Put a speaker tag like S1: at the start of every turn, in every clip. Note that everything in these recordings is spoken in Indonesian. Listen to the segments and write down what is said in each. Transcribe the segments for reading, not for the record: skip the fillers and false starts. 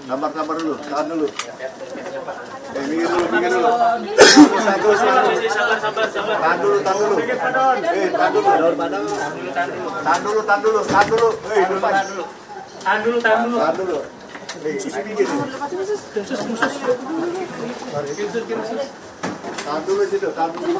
S1: Gambar dulu, tahan dulu. Minggir dulu. Sabar. Tahan dulu. Tahan dulu. Minggir. Tahan dulu situ, tahan dulu.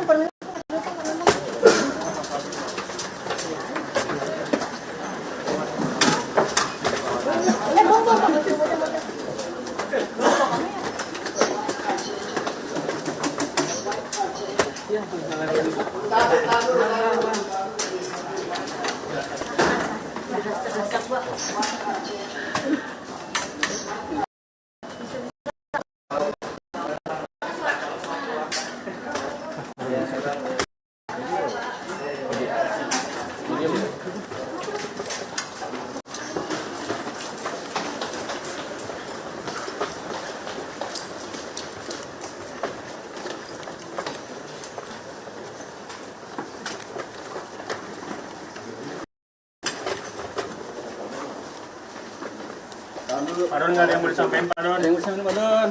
S2: Pak Don, nggak ada yang mau disampaikan Pak Don?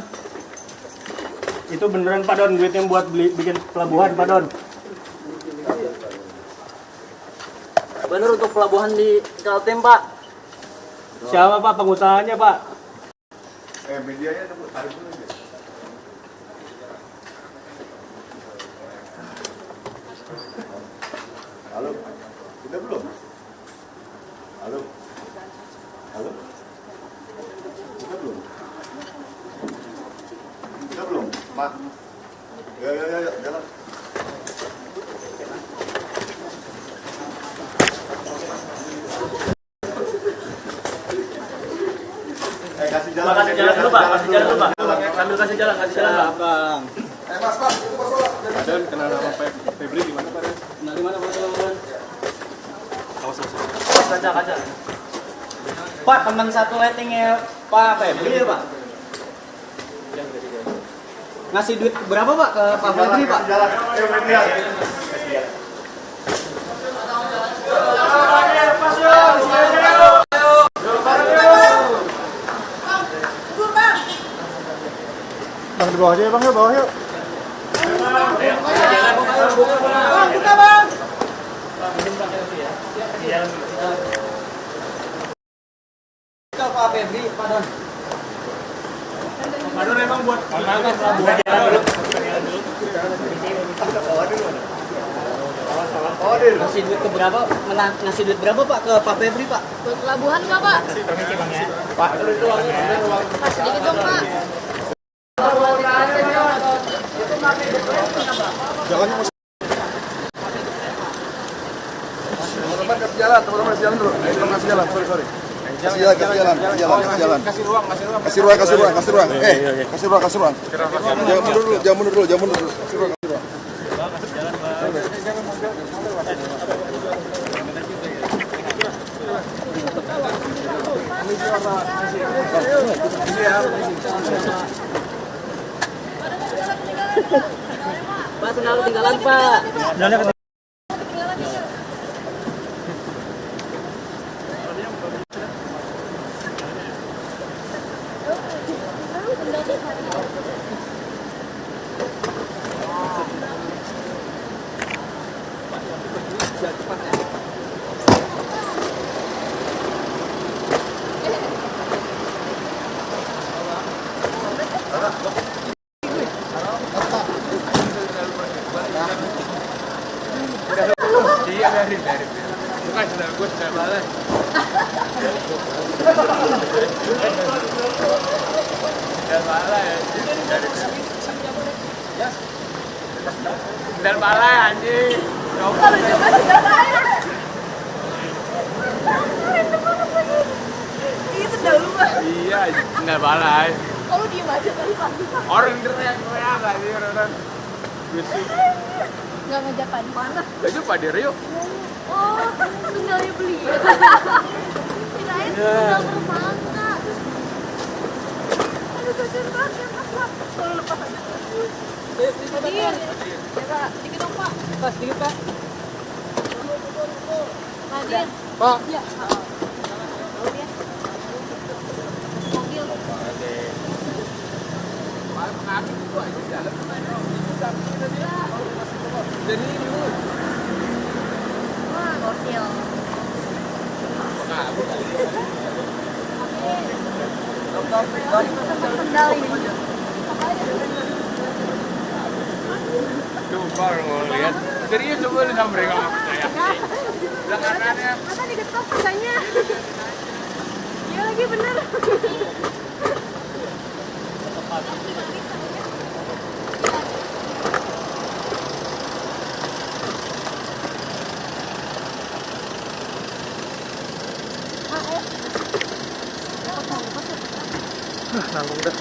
S2: Itu beneran Pak Don duit yang buat bikin pelabuhan Pak Don?
S3: Bener untuk pelabuhan di Kaltim Pak.
S2: Siapa Pak pengusahanya Pak?
S1: Medianya tarik dulu aja. Halo, udah belum? Halo. Udah belum? Pak. Ya, jalan. Kasih jalan dulu, Pak. Sambil kasih jalan, Bang. Mas, itu Mas.
S2: Dan kenal nama Febri di mana Pak?
S3: Kenal di mana Pak?
S2: Awas.
S3: Kaca. Pak, teman satu lettingnya Pak Febri ya Pak? Ngasih duit berapa Pak ke Pak Febri Pak?
S1: Jalan.
S2: Bang di bawah aja ya Bang, bawah yuk.
S3: Buka Bang. Ke Pak Febri, Pak Don.
S2: Pak Don emang buat pelabuhan
S3: Ngasih duit ke berapa? Ngasih duit berapa Pak ke Pak Febri Pak?
S4: Buat pelabuhan nggak Pak?
S2: Pak.
S4: Pas sedikit dong Pak.
S1: Jalannya masih. Teman-teman kasih jalan dulu. Kasih jalan, sorry. Kasih jalan. Kasih ruang. Kasih ruang. Jangan mundur dulu. Kasih ruang.
S3: Pak, sendal ketinggalan Pak.
S2: Bukan sendal gue, sendal balai.
S5: Dan balai anjing.
S4: Kalau coba sudah saya. Ini sendal lu mah.
S5: Iya, dan balai.
S4: Kalau diem aja tadi Pak.
S5: Orang teriak-teriak lagi orang. Gitu.
S4: Nggak ngajak Pak di mana?
S5: Ayo Pak Dir yuk.
S4: Oh, sendalnya beli. Kirain sendal tersangka. Aduh, kasihan banget Mas Pak. Kalau lepas aja. Dir. Ya Pak, sedikit dong Pak.
S3: Pas sedikit Pak.
S4: Hadir.
S3: Pak.
S4: Ya. Mobil. Wah, gokil. Sendal ini.
S5: Coba ngeliat. Serius coba lu sampai mereka nggak percaya. Belakangannya.
S4: Masa diketok pisahnya? Iya lagi bener.
S3: Nanggung dah.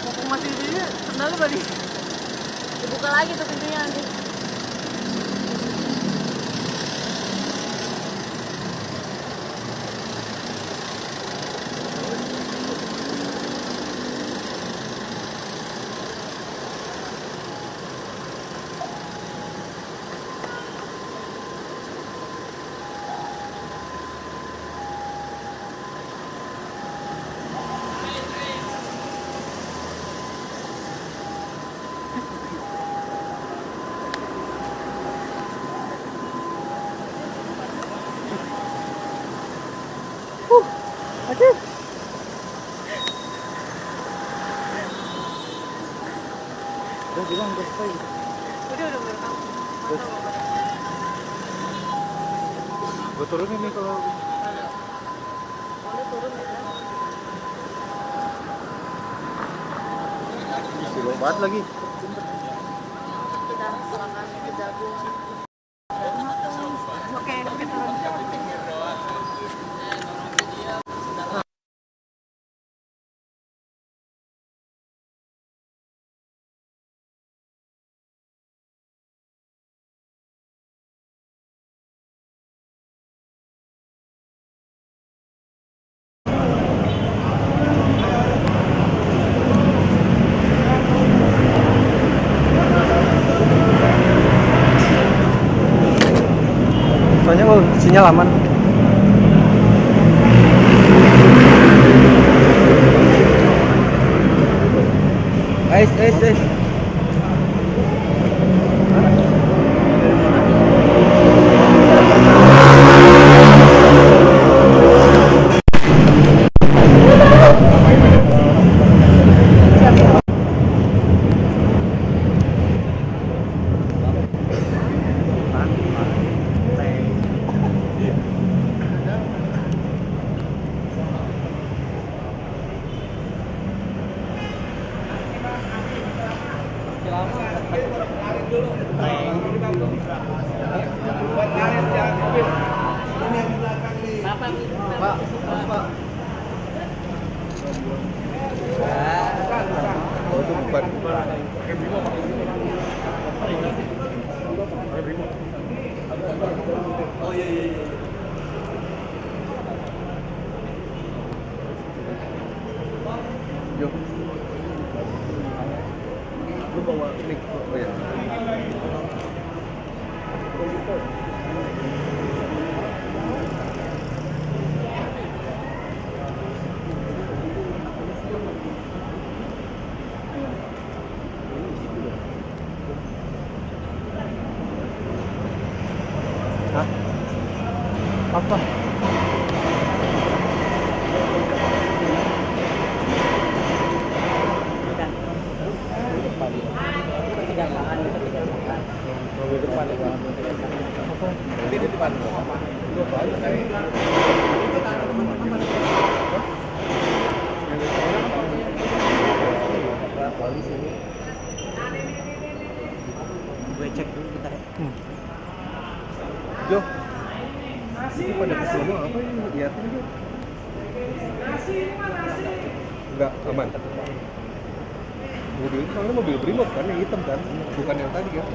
S4: Mumpung masih di sini, sendal lu balik. Dibuka lagi tuh pintunya nanti.
S3: Udah bilang udah selesai.
S4: Udah berenang.
S3: Gue turunin nih kalau
S4: Boleh turun ya.
S3: isi lompat lagi.
S4: Kita silakan ke jagung. Oke, turun.
S3: Soalnya sinyal aman. Guys. Oh, itu bukan. Oh iya. Yuk. Lu bawa mic. Oh ya. Hah? Apa? Mobil depan ya. Apa? Gue cek dulu bentar ya.
S1: Jo, itu pada kesini apa ini lihatin Jo? Enggak aman. Mobil soalnya mobil Brimob kan yang hitam kan, bukan yang tadi kan?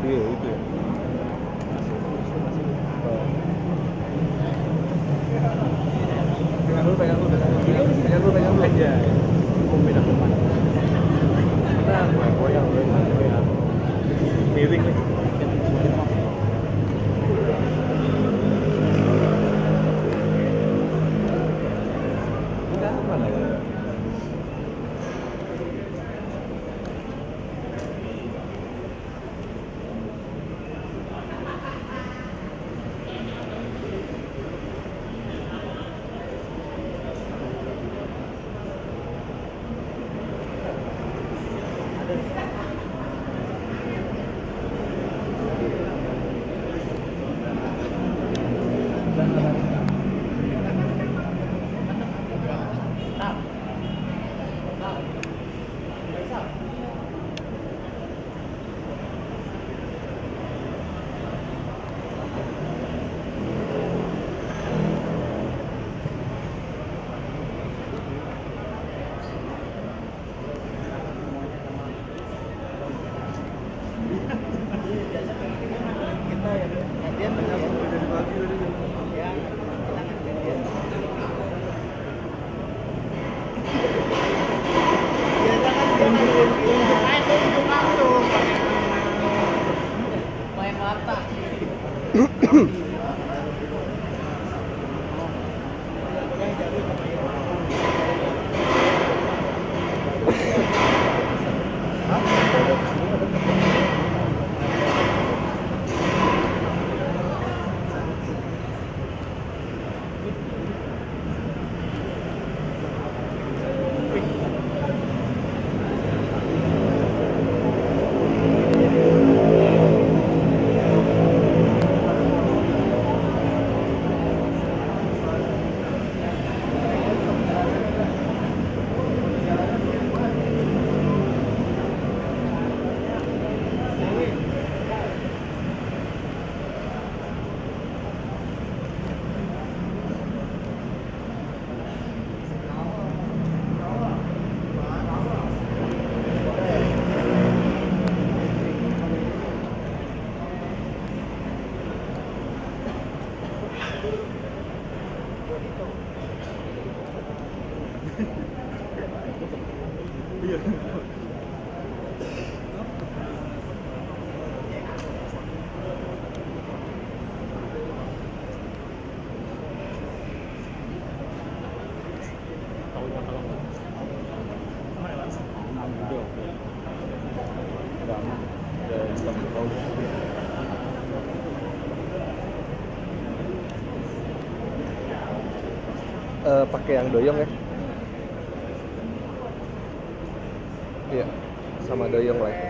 S1: Iya itu ya. Pegang dulu aja. Mau beda tempat. Kita goyang. Miring nih. Enggak mana ya? pakai yang doyong ya. Iya, sama doyong lah itu.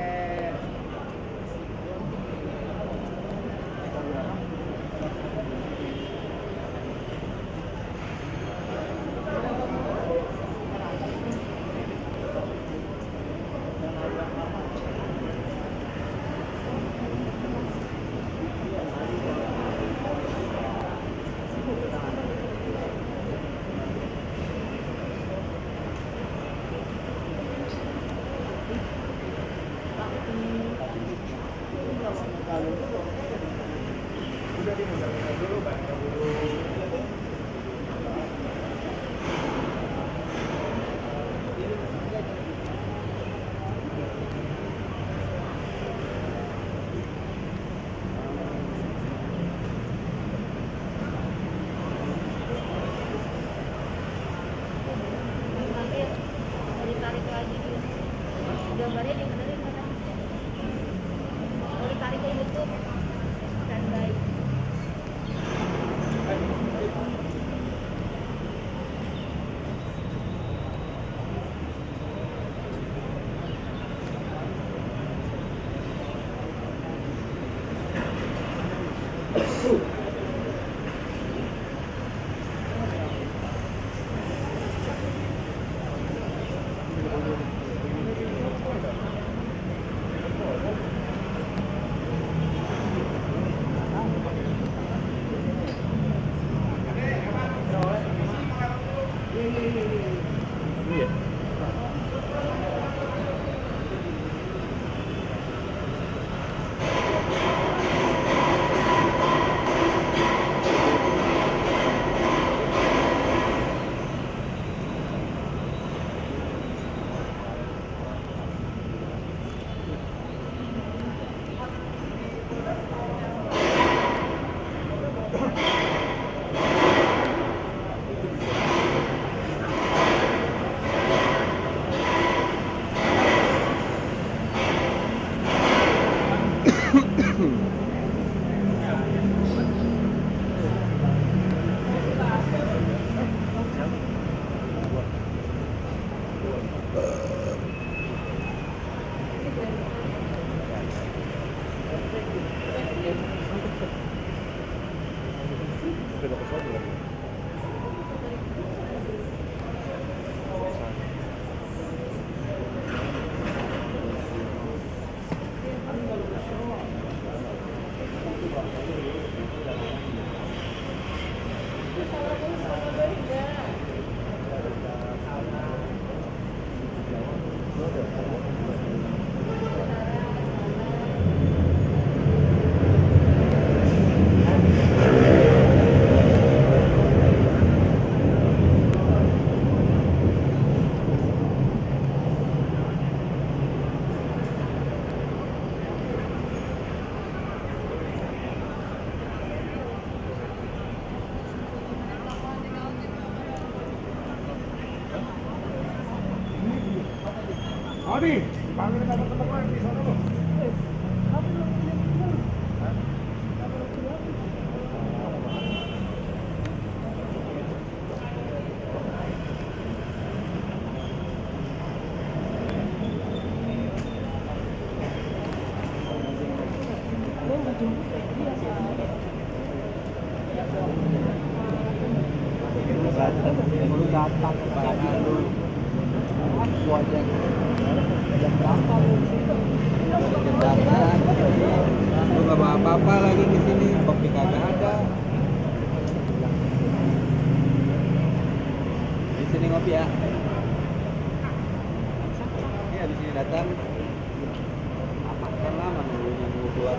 S4: Ditarik lagi gambarnya di mana mau ditarik ke YouTube standby.
S5: Adi, panggil teman-teman di sana loh.
S3: Baru datang ke Bandung lu wajah jam berapa lu di situ? Jam datang lu gak bawa apa-apa lagi ke sini, kopi kagak ada. Di sini ngopi ya? Iya di sini datang. Apa kan lama nunggunya nunggu keluar.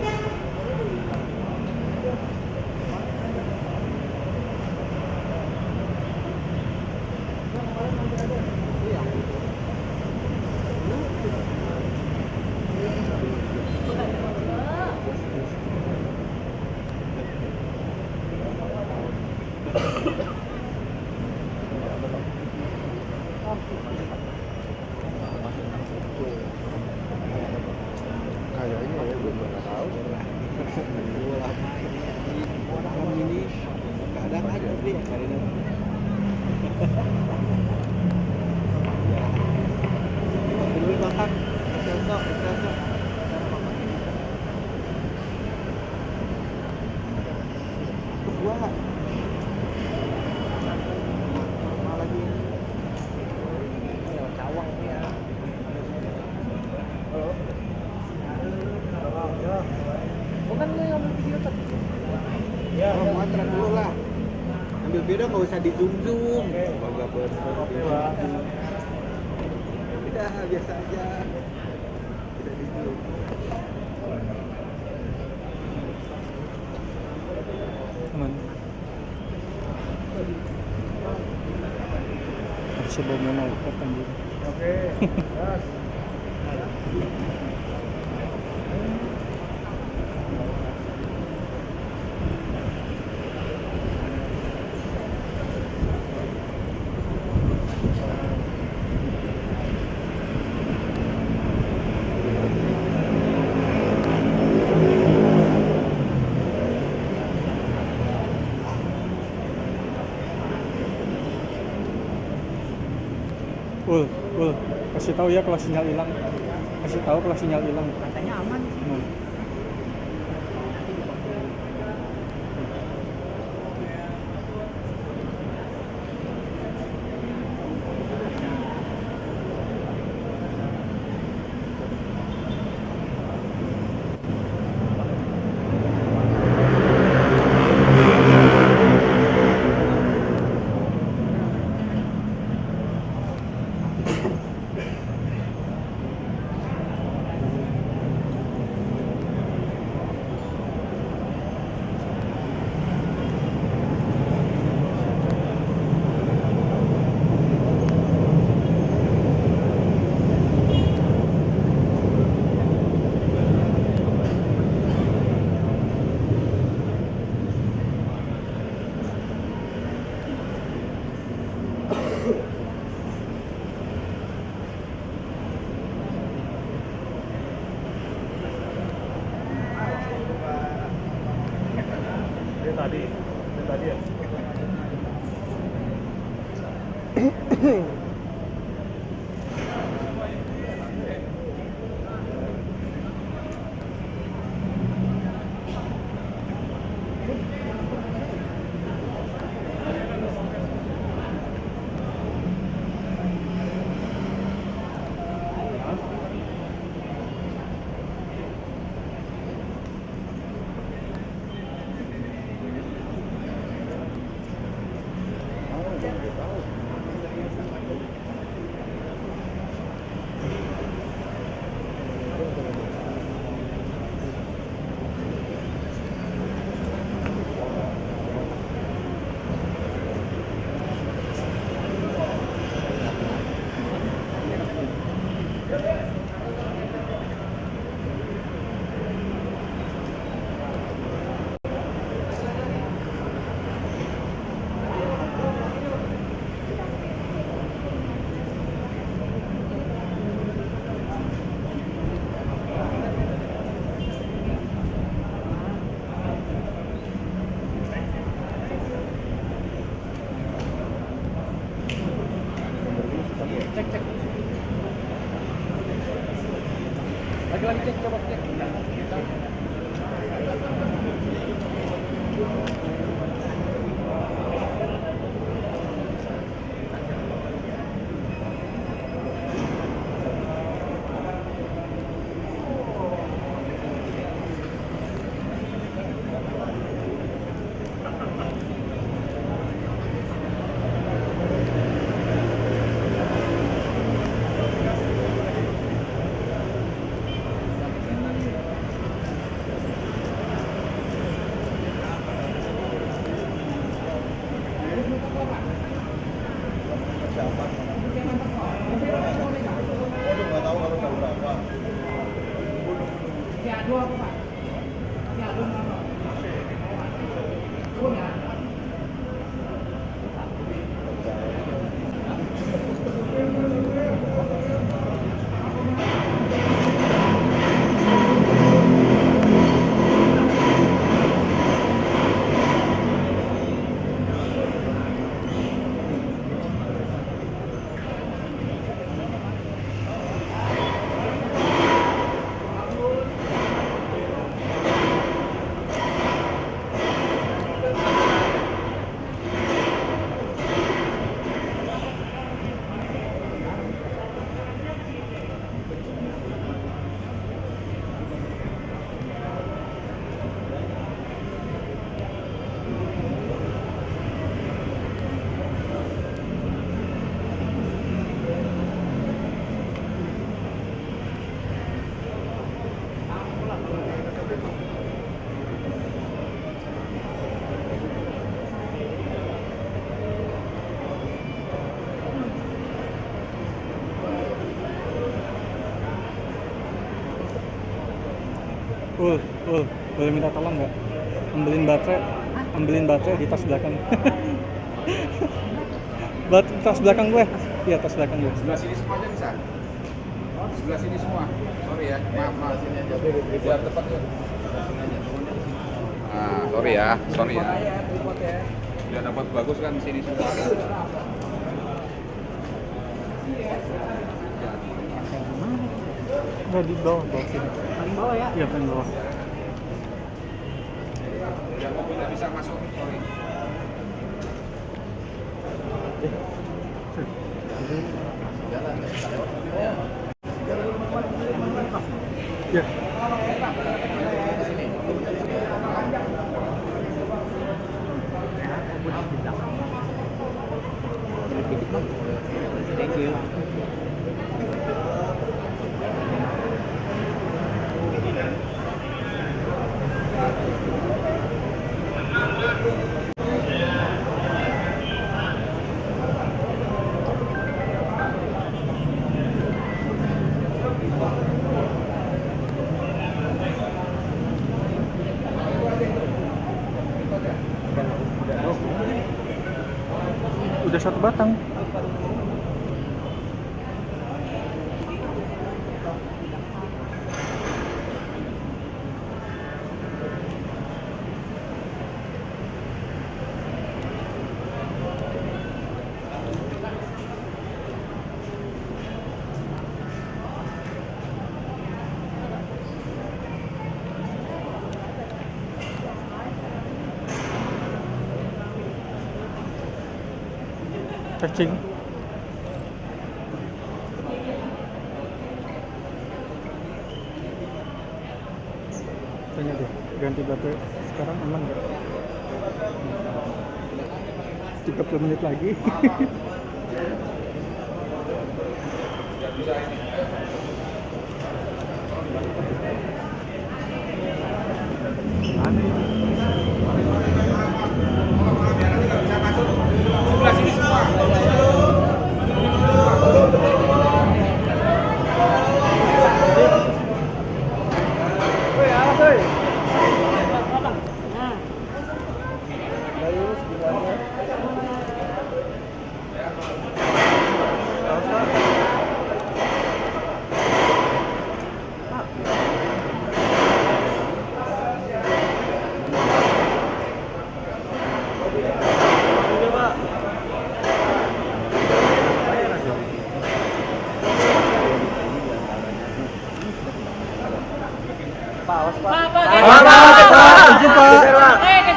S1: Kayaknya ya, gue nggak tahu.
S3: Malam ini kadang ada beli kali ini. Dulu makan. Espresso. Gua nggak. Lagi. Cawang ya. Bukan lu yang ambil video tadi. Ya, muatran dulu lah. Ambil video nggak usah di zoom. Bangga banget. Udah biasa aja. Tidak di zoom.
S2: Aman. Harus bawa mau kapan dia?
S1: Oke. Yes.
S2: Ul, kasih tahu ya kalau sinyal hilang. Kasih tahu kalau sinyal hilang.
S3: Katanya aman sih.
S2: Tadi ya.
S3: Lagi cek, coba cek.
S2: Boleh minta tolong nggak? Ambilin baterai di tas belakang. Tas belakang gue. Iya, tas belakang gue.
S5: Sebelah sini semua aja bisa. Sebelah sini semua. Sorry ya, maaf sini aja. Biar tepat ya. Nah, sorry ya. Biar dapat bagus kan sini semua.
S2: Nggak di bawah sini.
S3: Paling bawah ya?
S2: Iya, paling bawah.
S5: Biar mobilnya bisa masuk. Sorry.
S2: Ya.
S3: Thank you.
S2: Udah 1 batang. Cacing. Tanya deh, ganti baterai sekarang aman nggak? 30 menit lagi.
S5: Sebelah sini semua.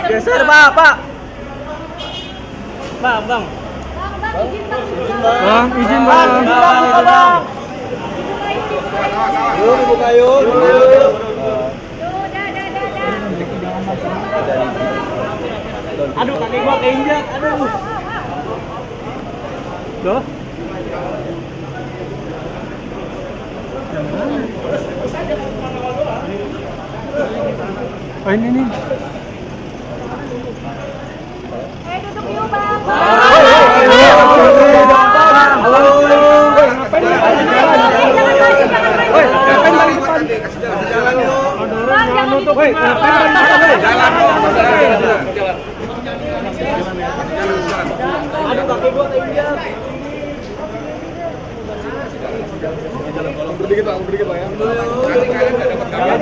S3: Geser, Pak. Bang.
S2: Bang, izin bang.
S3: Yuk, dibuka yuk. Aduh, kaki gua keinjak. Aduh.
S2: Loh? Oh, ini nih.
S4: Duduk yuk bang.
S3: Aduh, kaki gua keinjak.
S1: Berdikit Pak ya.
S5: Nanti kalian nggak dapat gambar.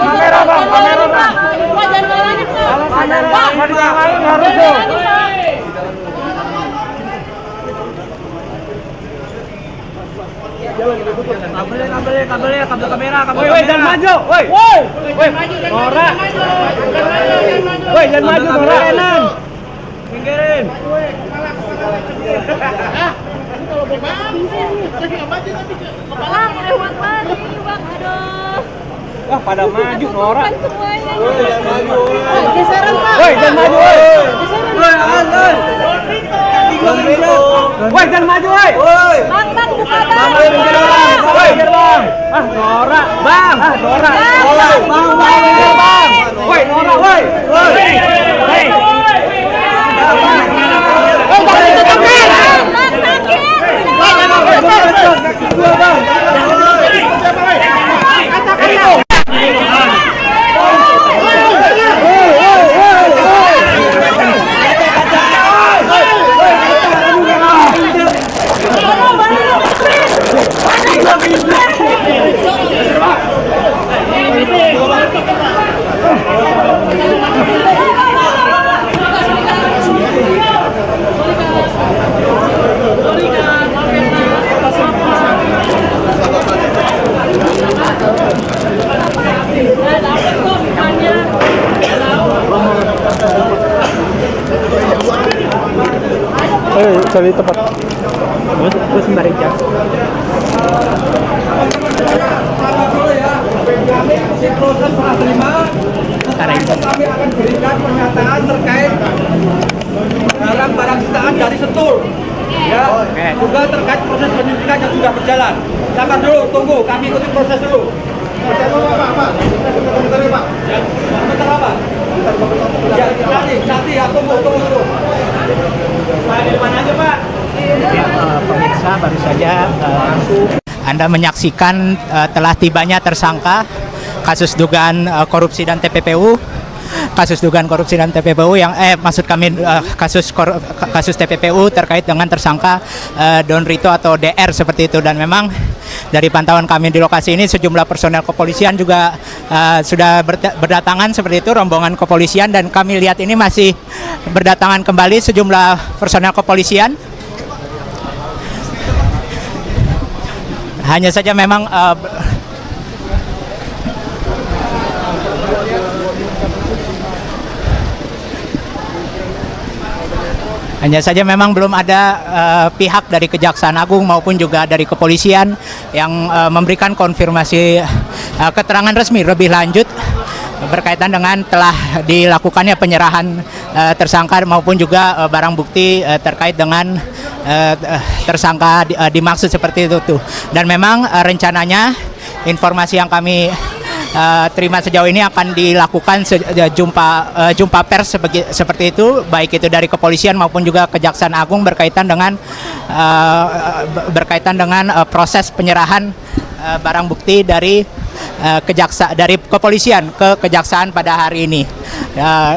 S2: Kamera bang.
S3: Kabel kamera.
S2: Woi, jangan maju, woi. Nora. Woi, jangan maju, Nora. Enan. Pinggirin.
S4: Bang, lewat lagi bang, aduh.
S2: Wah, pada maju, Nora.
S4: Kan semuanya.
S3: Jangan maju.
S4: Geseran pak.
S2: Woi, jangan maju, woi. Woi, jangan maju, woi.
S4: Bang, buka bang.
S2: Woi, bang. Ah, Nora, bang. Ah, Nora. Bang. Woi, Nora, woi. Cari tempat. Terus sembari jas.
S3: Proses serah terima. Kami akan berikan pernyataan terkait barang-barang sitaan dari Sentul. Ya, juga terkait proses penyidikan yang sudah berjalan. Sabar dulu, tunggu, kami ikuti proses dulu. Komentar apa? Ya, nanti ya, tunggu dulu.
S2: Pak, di depan aja, Pak. Ya, pemirsa baru saja Anda menyaksikan telah tibanya tersangka kasus dugaan korupsi dan TPPU. Kasus dugaan korupsi dan TPPU yang maksud kami kasus TPPU terkait dengan tersangka Don Rito atau DR seperti itu. Dan memang dari pantauan kami di lokasi ini sejumlah personel kepolisian juga sudah berdatangan seperti itu, rombongan kepolisian, dan kami lihat ini masih berdatangan kembali sejumlah personel kepolisian. Hanya saja memang belum ada pihak dari Kejaksaan Agung maupun juga dari kepolisian yang memberikan konfirmasi keterangan resmi lebih lanjut berkaitan dengan telah dilakukannya penyerahan tersangka maupun juga barang bukti terkait dengan tersangka dimaksud seperti itu tuh. Dan memang rencananya informasi yang kami terima sejauh ini akan dilakukan jumpa pers seperti itu, baik itu dari kepolisian maupun juga Kejaksaan Agung berkaitan dengan proses penyerahan barang bukti dari kepolisian ke kejaksaan pada hari ini.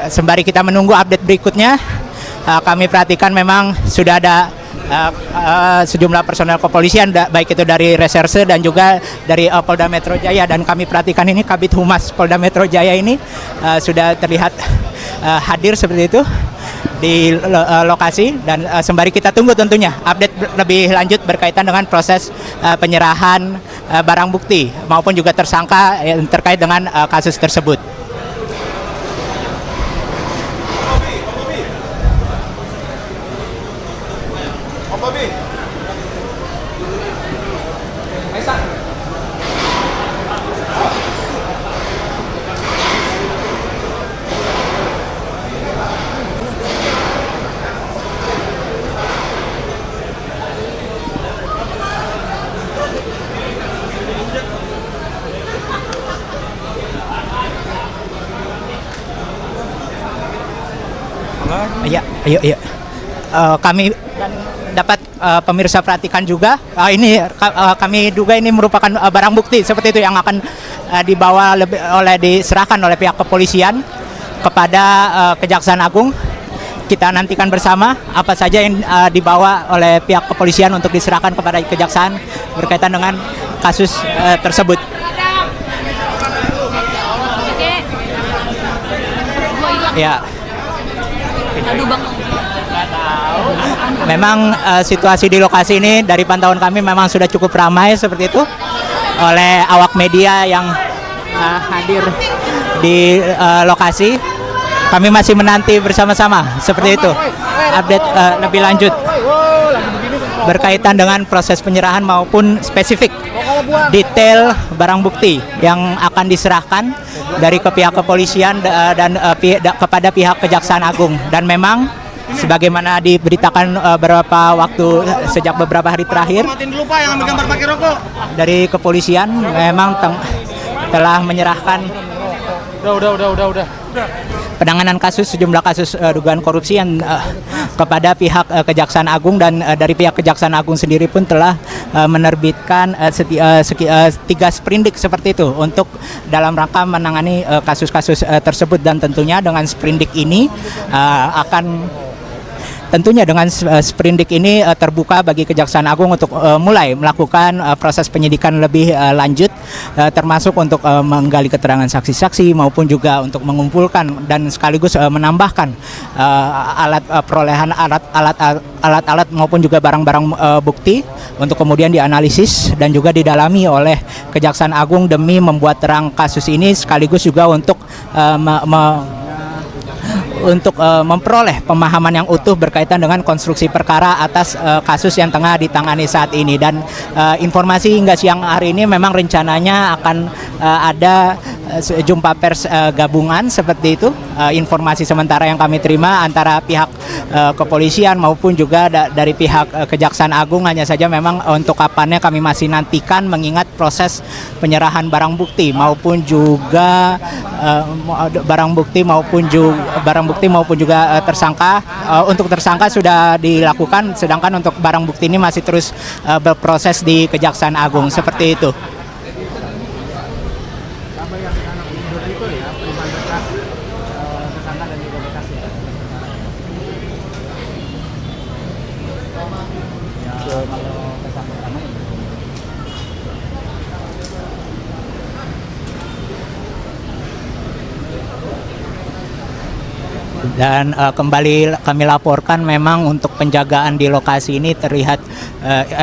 S2: Sembari kita menunggu update berikutnya, kami perhatikan memang sudah ada sejumlah personel kepolisian baik itu dari reserse dan juga dari Polda Metro Jaya, dan kami perhatikan ini Kabid Humas Polda Metro Jaya ini sudah terlihat hadir seperti itu di lokasi, dan sembari kita tunggu tentunya update lebih lanjut berkaitan dengan proses penyerahan barang bukti maupun juga tersangka yang terkait dengan kasus tersebut. Iya. Kami dapat pemirsa perhatikan juga. Kami duga ini merupakan barang bukti seperti itu yang akan diserahkan oleh pihak kepolisian kepada Kejaksaan Agung. Kita nantikan bersama apa saja yang dibawa oleh pihak kepolisian untuk diserahkan kepada Kejaksaan berkaitan dengan kasus tersebut. Ya.
S4: Aduh bang.
S2: Memang situasi di lokasi ini dari pantauan kami memang sudah cukup ramai seperti itu oleh awak media yang hadir di lokasi. Kami masih menanti bersama-sama seperti itu update lebih lanjut berkaitan dengan proses penyerahan maupun spesifik detail barang bukti yang akan diserahkan dari pihak kepolisian dan kepada pihak Kejaksaan Agung. Dan memang sebagaimana diberitakan sejak beberapa hari terakhir dari kepolisian memang telah menyerahkan penanganan sejumlah kasus dugaan korupsi yang kepada pihak Kejaksaan Agung, dan dari pihak Kejaksaan Agung sendiri pun telah menerbitkan 3 sprindik seperti itu untuk dalam rangka menangani kasus-kasus tersebut. Dan tentunya dengan sprindik ini sprindik ini terbuka bagi Kejaksaan Agung untuk mulai melakukan proses penyidikan lebih lanjut, termasuk untuk menggali keterangan saksi-saksi maupun juga untuk mengumpulkan dan sekaligus menambahkan perolehan alat-alat maupun juga barang-barang bukti untuk kemudian dianalisis dan juga didalami oleh Kejaksaan Agung demi membuat terang kasus ini, sekaligus juga untuk untuk memperoleh pemahaman yang utuh berkaitan dengan konstruksi perkara atas kasus yang tengah ditangani saat ini. Dan informasi hingga siang hari ini memang rencananya akan ada jumpa pers gabungan seperti itu. Informasi sementara yang kami terima antara pihak kepolisian maupun juga dari pihak Kejaksaan Agung. Hanya saja memang untuk kapannya kami masih nantikan, mengingat proses penyerahan barang bukti maupun juga barang bukti maupun juga tersangka. Untuk tersangka sudah dilakukan, sedangkan untuk barang bukti ini masih terus berproses di Kejaksaan Agung seperti itu. Dan kembali kami laporkan memang untuk penjagaan di lokasi ini terlihat,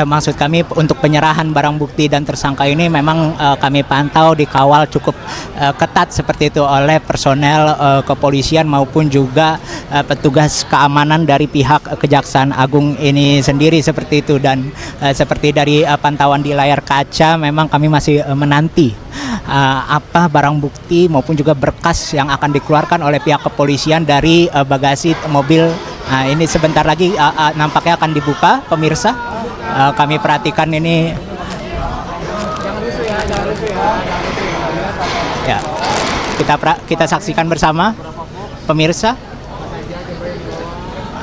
S2: maksud kami untuk penyerahan barang bukti dan tersangka ini memang kami pantau dikawal cukup ketat seperti itu oleh personel kepolisian maupun juga petugas keamanan dari pihak Kejaksaan Agung ini sendiri seperti itu. Dan seperti dari pantauan di layar kaca memang kami masih menanti apa barang bukti maupun juga berkas yang akan dikeluarkan oleh pihak kepolisian dari bagasi mobil. Nah, ini sebentar lagi nampaknya akan dibuka, pemirsa. Kami perhatikan ini. Ya, kita saksikan bersama, pemirsa.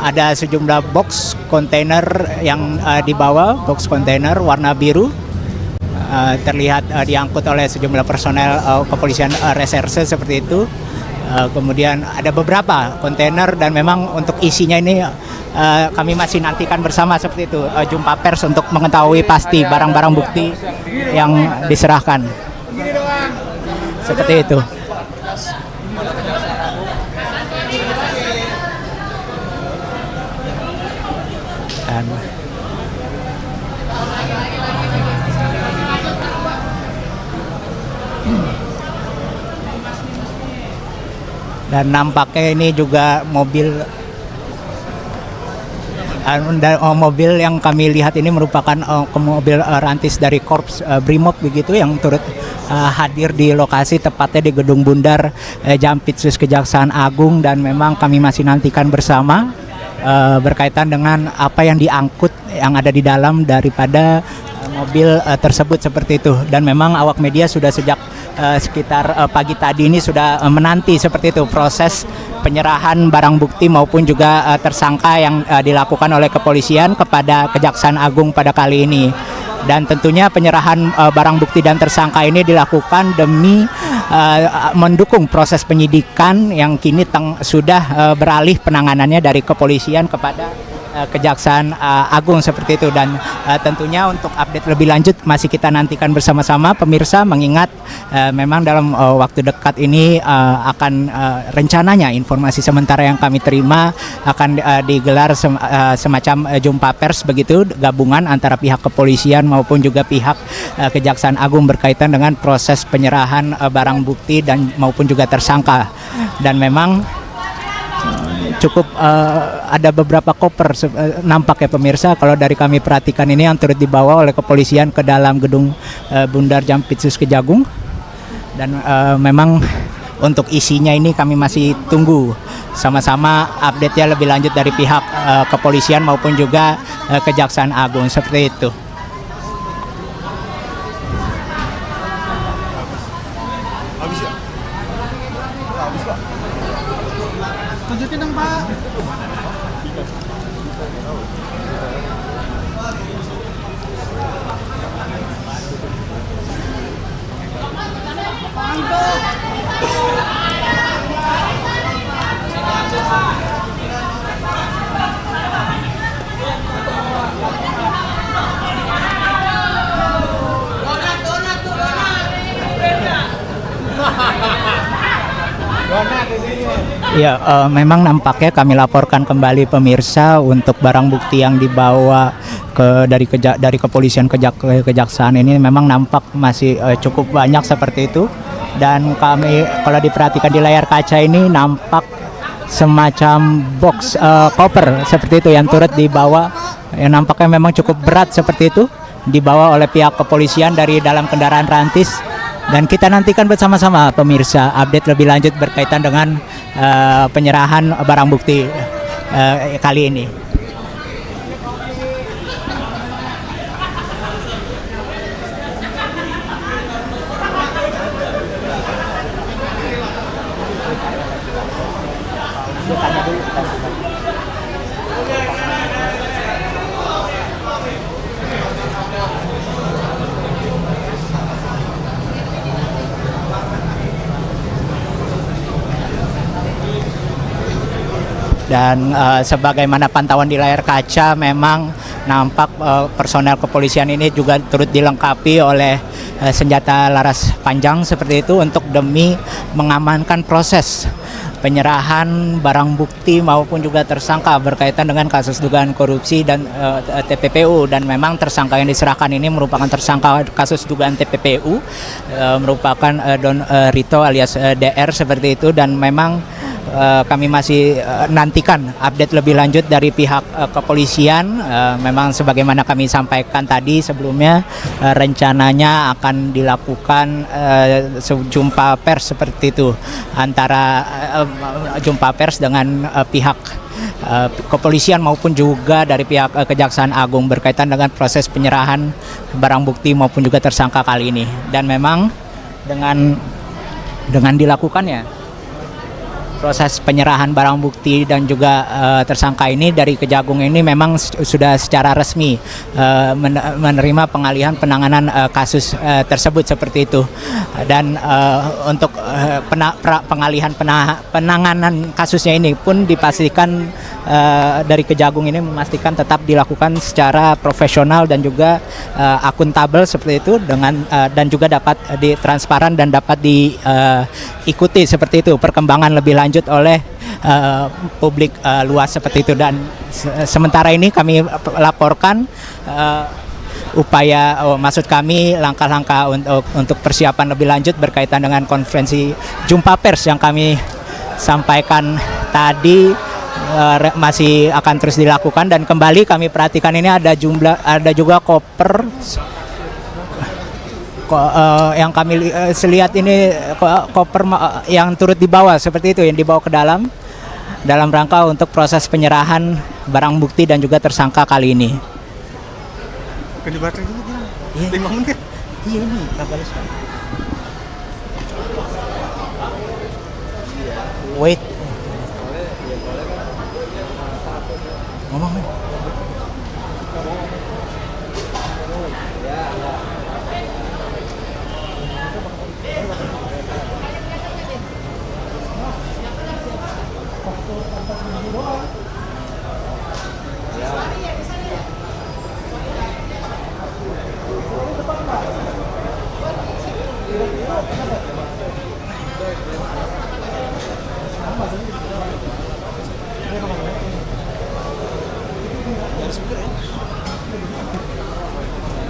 S2: Ada sejumlah box kontainer yang dibawa, box kontainer warna biru. Terlihat diangkut oleh sejumlah personel kepolisian reserse seperti itu. Kemudian ada beberapa kontainer dan memang untuk isinya ini kami masih nantikan bersama seperti itu, jumpa pers untuk mengetahui pasti barang-barang bukti yang diserahkan. Seperti itu. Dan nampaknya ini juga mobil yang kami lihat ini merupakan mobil rantis dari Korps Brimob begitu, yang turut hadir di lokasi, tepatnya di Gedung Bundar Jampitsus Kejaksaan Agung. Dan memang kami masih nantikan bersama berkaitan dengan apa yang diangkut yang ada di dalam daripada mobil tersebut seperti itu. Dan memang awak media sudah sejak sekitar pagi tadi ini sudah menanti seperti itu proses penyerahan barang bukti maupun juga tersangka yang dilakukan oleh kepolisian kepada Kejaksaan Agung pada kali ini. Dan tentunya penyerahan barang bukti dan tersangka ini dilakukan demi mendukung proses penyidikan yang kini sudah beralih penanganannya dari kepolisian kepada Kejaksaan Agung seperti itu. Dan tentunya untuk update lebih lanjut masih kita nantikan bersama-sama, pemirsa, mengingat memang dalam waktu dekat ini akan rencananya informasi sementara yang kami terima akan digelar semacam jumpa pers begitu gabungan antara pihak kepolisian maupun juga pihak Kejaksaan Agung berkaitan dengan proses penyerahan barang bukti dan maupun juga tersangka. Dan memang cukup ada beberapa koper nampaknya, pemirsa, kalau dari kami perhatikan ini yang turut dibawa oleh kepolisian ke dalam Gedung Bundar Jampitsus Kejagung. Dan memang untuk isinya ini kami masih tunggu sama-sama update-nya lebih lanjut dari pihak kepolisian maupun juga Kejaksaan Agung seperti itu.
S1: Tunjukin dong, Pak.
S2: Ya, memang nampaknya kami laporkan kembali, pemirsa, untuk barang bukti yang dibawa dari kepolisian kejaksaan ini memang nampak masih cukup banyak seperti itu. Dan kami kalau diperhatikan di layar kaca ini nampak semacam box koper seperti itu yang turut dibawa, yang nampaknya memang cukup berat seperti itu, dibawa oleh pihak kepolisian dari dalam kendaraan rantis. Dan kita nantikan bersama-sama pemirsa update lebih lanjut berkaitan dengan penyerahan barang bukti kali ini. Dan sebagaimana pantauan di layar kaca, memang nampak personel kepolisian ini juga turut dilengkapi oleh senjata laras panjang seperti itu untuk demi mengamankan proses penyerahan barang bukti maupun juga tersangka berkaitan dengan kasus dugaan korupsi dan TPPU. Dan memang tersangka yang diserahkan ini merupakan tersangka kasus dugaan TPPU, merupakan Don Rito alias DR seperti itu. Dan memang kami masih nantikan update lebih lanjut dari pihak kepolisian. Memang sebagaimana kami sampaikan tadi sebelumnya, rencananya akan dilakukan jumpa pers seperti itu, antara jumpa pers dengan pihak kepolisian maupun juga dari pihak Kejaksaan Agung berkaitan dengan proses penyerahan barang bukti maupun juga tersangka kali ini. Dan memang dengan dilakukannya proses penyerahan barang bukti dan juga tersangka ini dari Kejagung ini memang sudah secara resmi menerima pengalihan penanganan kasus tersebut seperti itu. Dan untuk pengalihan penanganan kasusnya ini pun dipastikan dari Kejagung ini memastikan tetap dilakukan secara profesional dan juga akuntabel seperti itu, dengan dan juga dapat ditransparan dan dapat diikuti seperti itu perkembangan lebih lanjut oleh publik luas seperti itu. Dan sementara ini kami laporkan maksud kami langkah-langkah untuk persiapan lebih lanjut berkaitan dengan konferensi jumpa pers yang kami sampaikan tadi masih akan terus dilakukan. Dan kembali kami perhatikan ini ada juga koper yang kami lihat ini, koper yang turut dibawa seperti itu, yang dibawa ke dalam rangka untuk proses penyerahan barang bukti dan juga tersangka kali ini. Iya. 5 menit. Iya ini kabar. Wait. Ngomong.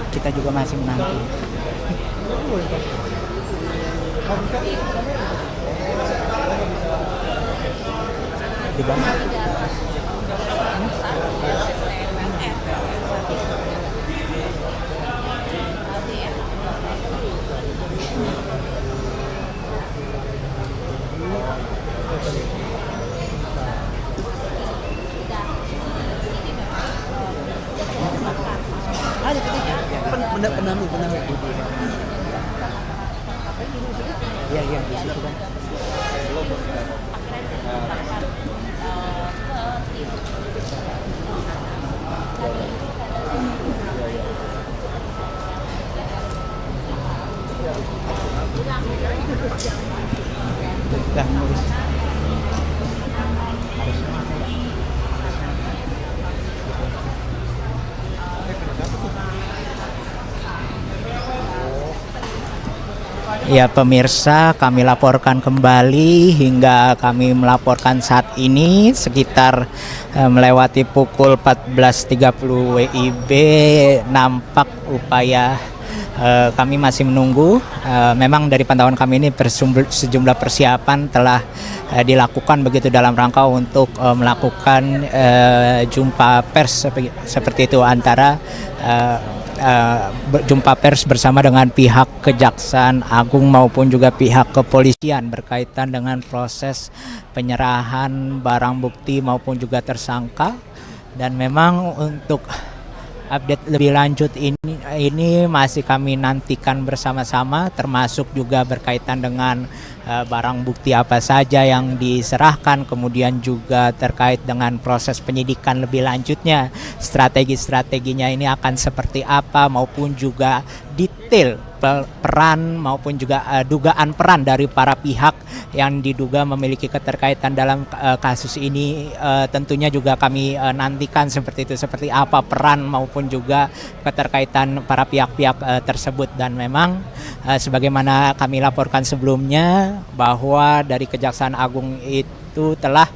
S2: Kita juga masih menanti. Di bawah. Penamih. Iya di situ kan. Ya pemirsa, kami laporkan kembali hingga kami melaporkan saat ini sekitar melewati pukul 14.30 WIB, nampak upaya kami masih menunggu. Memang dari pantauan kami ini sejumlah persiapan telah dilakukan begitu dalam rangka untuk melakukan jumpa pers seperti itu antara jumpa pers bersama dengan pihak Kejaksaan Agung maupun juga pihak kepolisian berkaitan dengan proses penyerahan barang bukti maupun juga tersangka. Dan memang untuk update lebih lanjut ini masih kami nantikan bersama-sama, termasuk juga berkaitan dengan barang bukti apa saja yang diserahkan, kemudian juga terkait dengan proses penyidikan lebih lanjutnya, strategi-strateginya ini akan seperti apa, maupun juga detail peran maupun juga dugaan peran dari para pihak yang diduga memiliki keterkaitan dalam kasus ini. Tentunya juga kami nantikan seperti itu, seperti apa peran maupun juga keterkaitan para pihak-pihak tersebut. Dan memang sebagaimana kami laporkan sebelumnya bahwa dari Kejaksaan Agung itu telah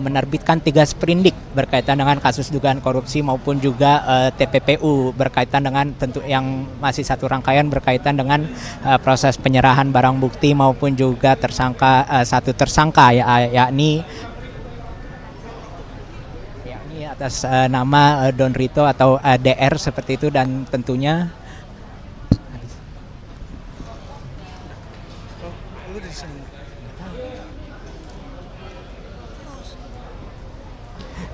S2: menerbitkan 3 sprindik berkaitan dengan kasus dugaan korupsi maupun juga TPPU berkaitan dengan tentu yang masih satu rangkaian berkaitan dengan proses penyerahan barang bukti maupun juga satu tersangka yakni atas nama Don Rito atau DR seperti itu. Dan tentunya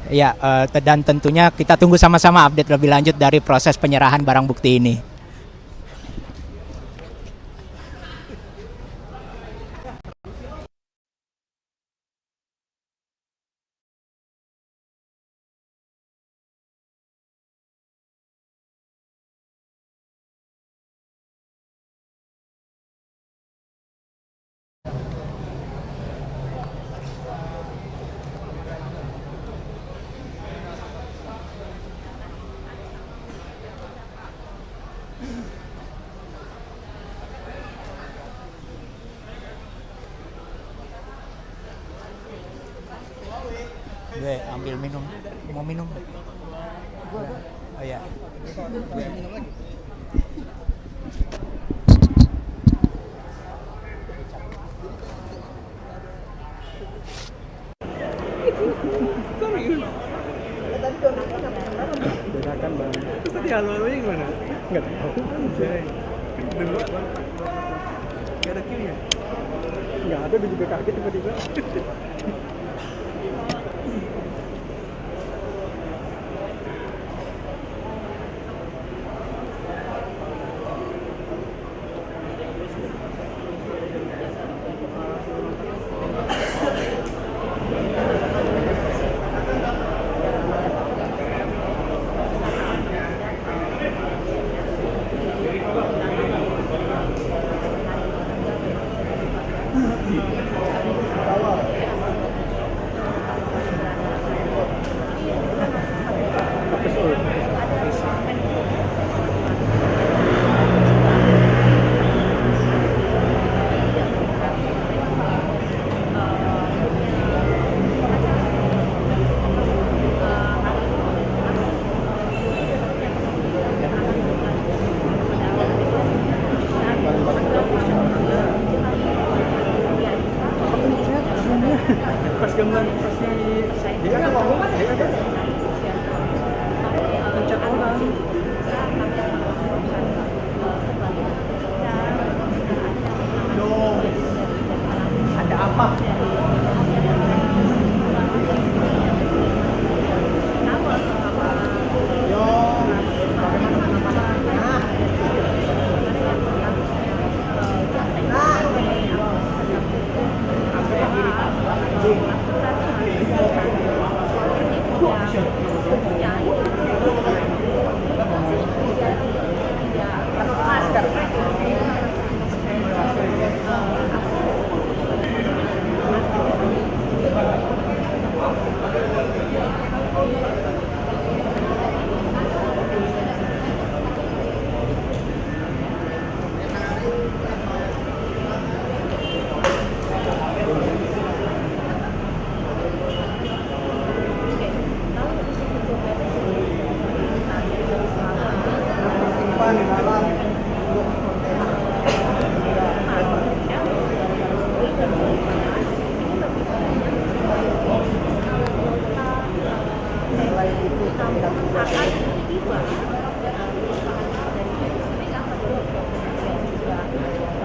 S2: ya, dan tentunya kita tunggu sama-sama update lebih lanjut dari proses penyerahan barang bukti ini. Gue ambil minum, mau minum? Oh ya.
S3: Bedakan bang. Terus tadi halo-halonya gimana? Nggak tahu. Dulu nggak ada queue-nya. Nggak ada, dia juga kaget tiba-tiba. Pas gambar pasnya dia kan ngomong kan dia kan pencet orang. Ada apa?
S4: akan tiba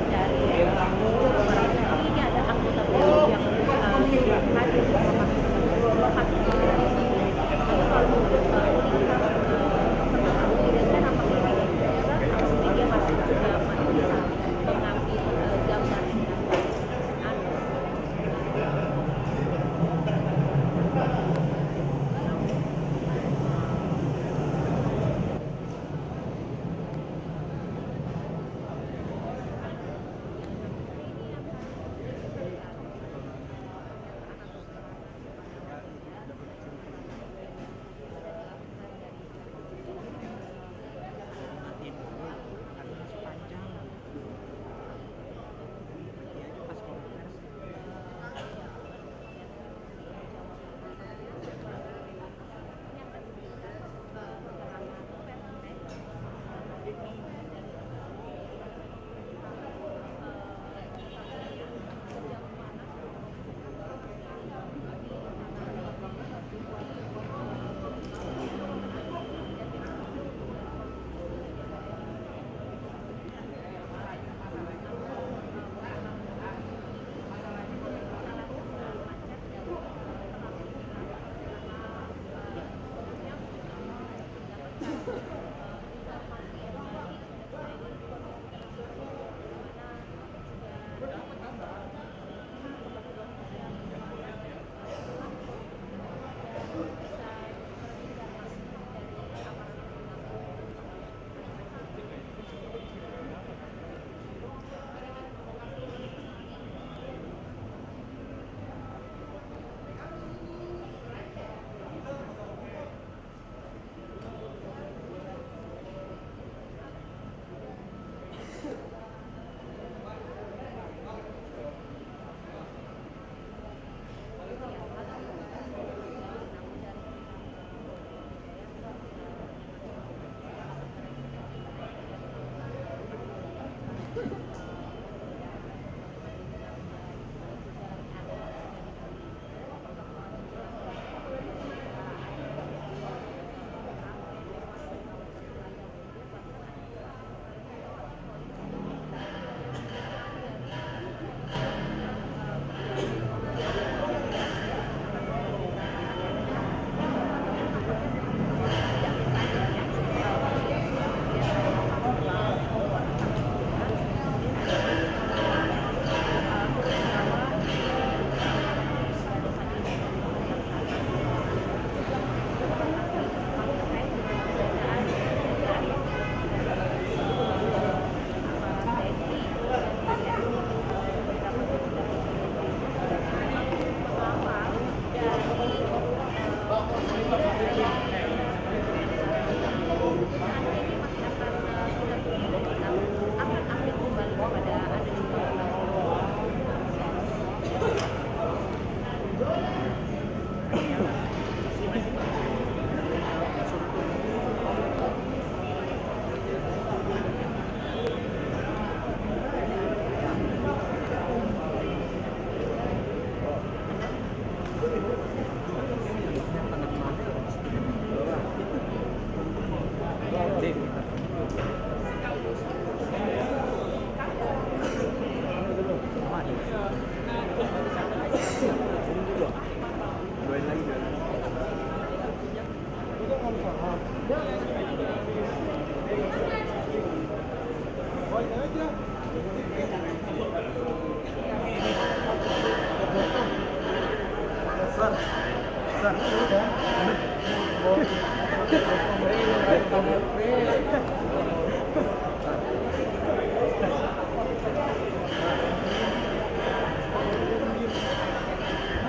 S4: dari ini ada anggota polisi yang hadir bersama lokasi dari sini. Tapi kalau untuk dan apakah dia masih juga bisa mengambil gambar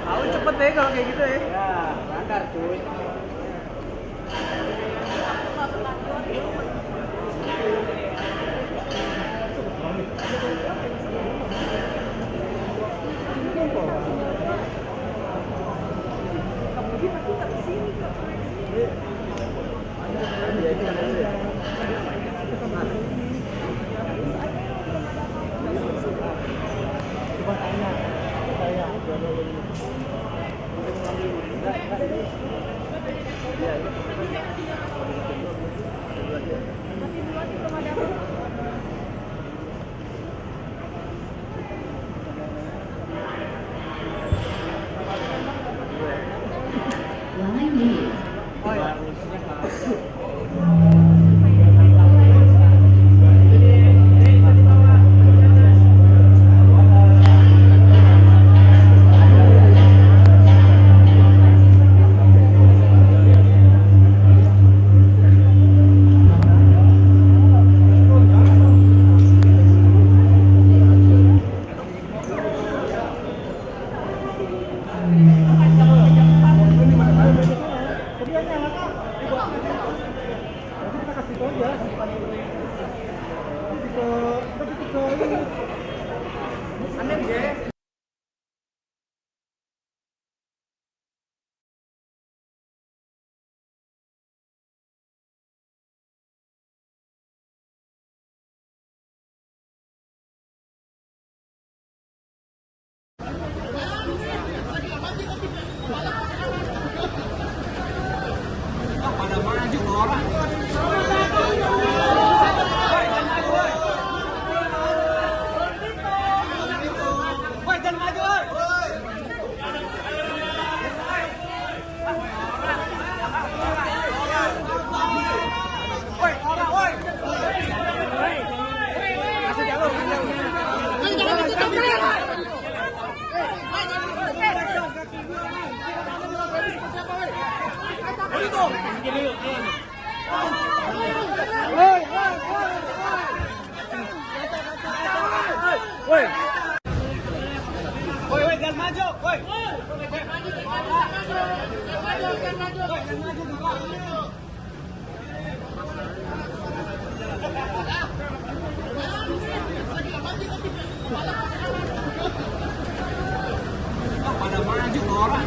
S3: Tahu cepet deh kalau kayak gitu ya. Ya, bakar cuy. Coba tanya, saya. Pada maju orang. Woi, jangan maju, woi. Pada maju orang.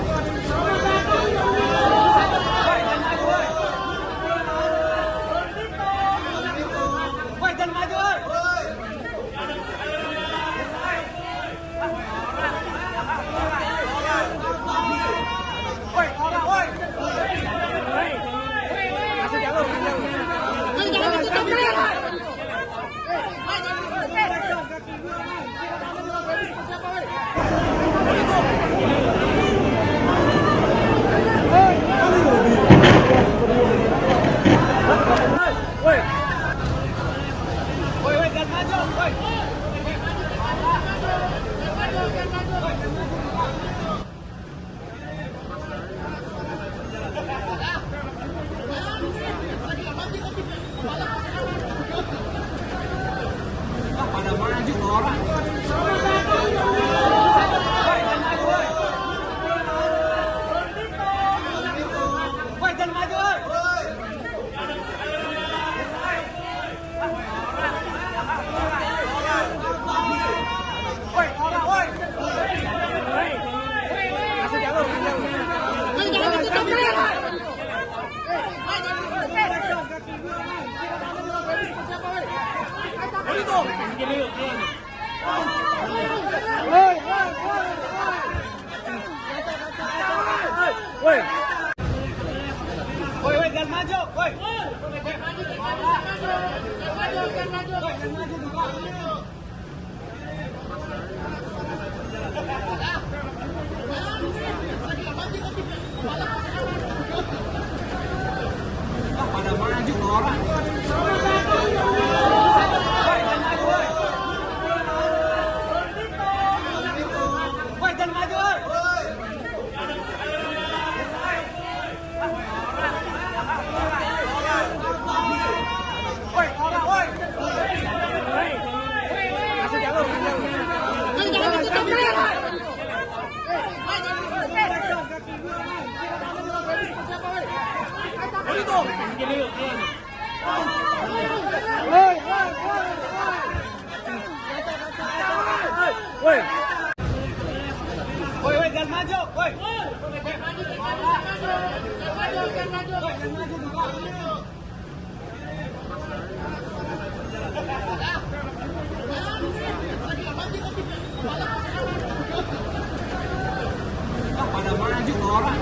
S3: Pada maju orang. Woi, jangan maju, woi. Pada maju orang. Woi, jangan maju, woi. Pada maju orang.